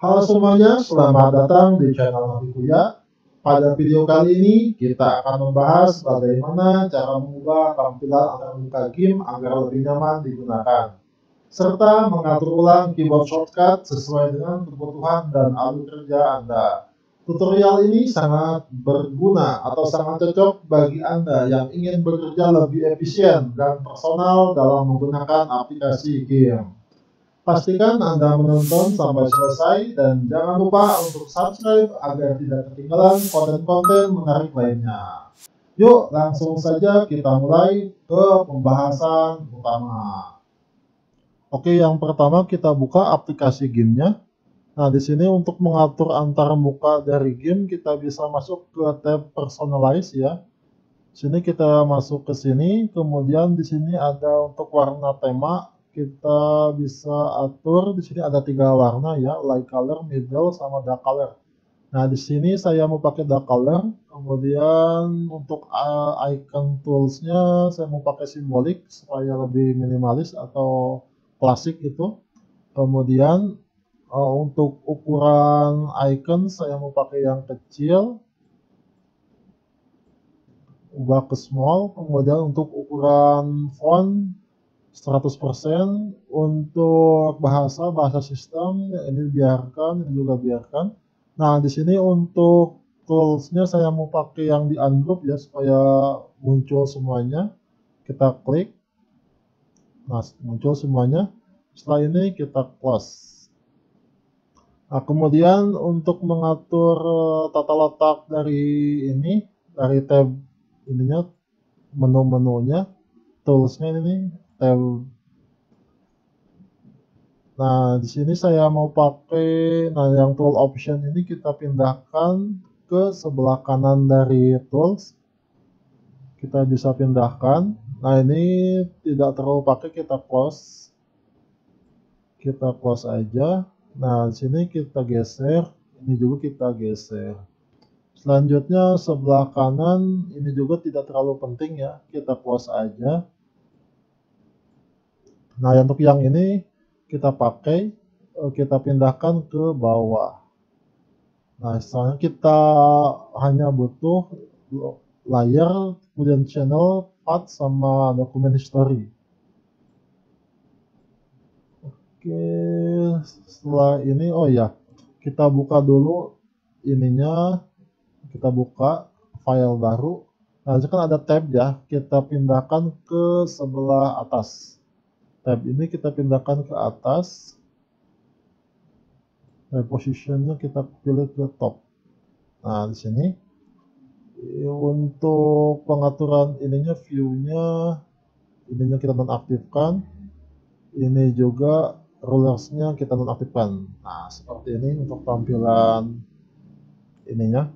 Halo semuanya, selamat datang di channel Navikuya. Pada video kali ini, kita akan membahas bagaimana cara mengubah tampilan antarmuka game agar lebih nyaman digunakan, serta mengatur ulang keyboard shortcut sesuai dengan kebutuhan dan alur kerja Anda. Tutorial ini sangat berguna atau sangat cocok bagi Anda yang ingin bekerja lebih efisien dan personal dalam menggunakan aplikasi game. Pastikan Anda menonton sampai selesai dan jangan lupa untuk subscribe agar tidak ketinggalan konten-konten menarik lainnya. Yuk, langsung saja kita mulai ke pembahasan utama. Oke, yang pertama kita buka aplikasi gamenya. Nah, di sini untuk mengatur antar muka dari game, kita bisa masuk ke tab Personalize ya. Sini kita masuk ke sini, kemudian di sini ada untuk warna tema. Kita bisa atur, di sini ada 3 warna ya, light color, middle, sama dark color. Nah, di sini saya mau pakai dark color. Kemudian untuk icon toolsnya saya mau pakai simbolik supaya lebih minimalis atau klasik itu. Kemudian untuk ukuran icon saya mau pakai yang kecil, ubah ke small. Kemudian untuk ukuran font 100%, untuk bahasa sistem ini biarkan, ini juga biarkan. Nah, di sini untuk toolsnya saya mau pakai yang di ungroup ya supaya muncul semuanya. Kita klik, nah muncul semuanya. Setelah ini kita close. Nah, kemudian untuk mengatur tata letak dari ini, dari tab ininya, menu-menunya, toolsnya ini tab. Nah, di sini saya mau pakai, nah yang tool option ini kita pindahkan ke sebelah kanan dari tools. Kita bisa pindahkan. Nah, ini tidak terlalu pakai, kita close. Kita close aja. Nah, di sini kita geser, ini juga kita geser. Selanjutnya sebelah kanan ini juga tidak terlalu penting ya, kita close aja. Nah, untuk yang ini kita pakai, kita pindahkan ke bawah. Nah, selanjutnya kita hanya butuh layar, kemudian channel, path, sama dokumen history. Oke, setelah ini, oh ya, kita buka dulu ininya, kita buka file baru. Nah, ini kan ada tab ya, kita pindahkan ke sebelah atas. Tab ini kita pindahkan ke atas. Positionnya kita pilih ke top. Nah, di sini untuk pengaturan ininya, view-nya, ininya kita nonaktifkan. Ini juga rulersnya kita nonaktifkan. Nah, seperti ini untuk tampilan ininya.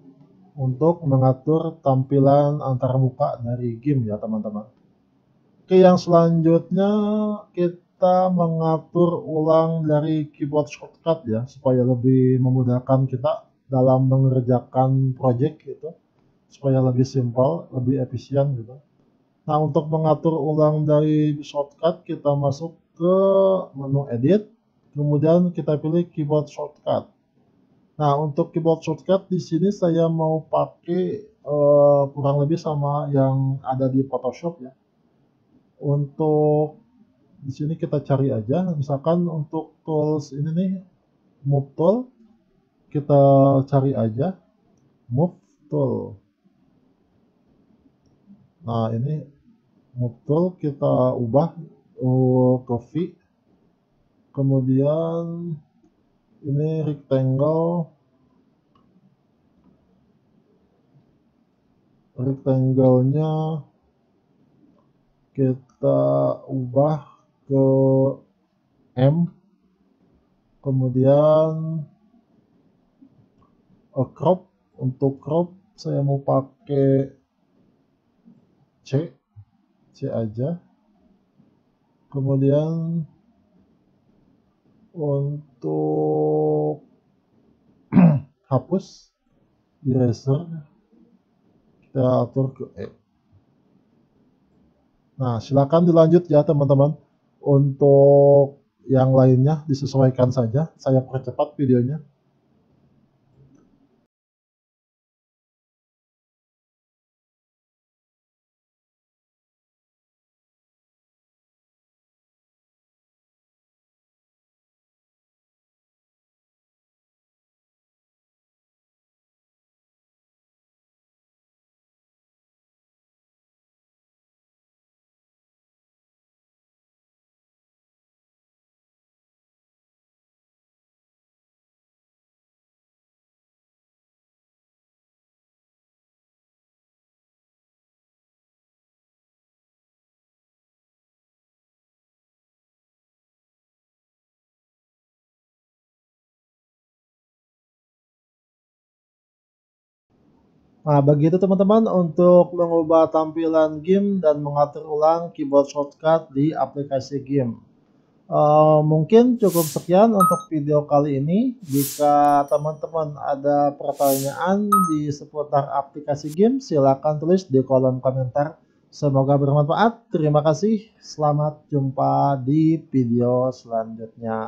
Untuk mengatur tampilan antarmuka dari game ya teman-teman. Oke, yang selanjutnya kita mengatur ulang dari keyboard shortcut ya, supaya lebih memudahkan kita dalam mengerjakan project gitu, supaya lebih simpel, lebih efisien gitu. Nah, untuk mengatur ulang dari shortcut, kita masuk ke menu edit, kemudian kita pilih keyboard shortcut. Nah, untuk keyboard shortcut di sini saya mau pakai kurang lebih sama yang ada di Photoshop ya. Untuk di sini kita cari aja, misalkan untuk tools ini nih, move tool, kita cari aja move tool. Nah, ini move tool kita ubah ke V, kemudian ini rectangle-nya kita ubah ke M, kemudian crop. Untuk crop saya mau pakai C aja. Kemudian untuk hapus, eraser, kita atur ke E. Nah, silakan dilanjut ya teman-teman. Untuk yang lainnya disesuaikan saja, saya percepat videonya. Nah, begitu teman-teman untuk mengubah tampilan game dan mengatur ulang keyboard shortcut di aplikasi game. Mungkin cukup sekian untuk video kali ini. Jika teman-teman ada pertanyaan di seputar aplikasi game, silakan tulis di kolom komentar. Semoga bermanfaat. Terima kasih. Selamat jumpa di video selanjutnya.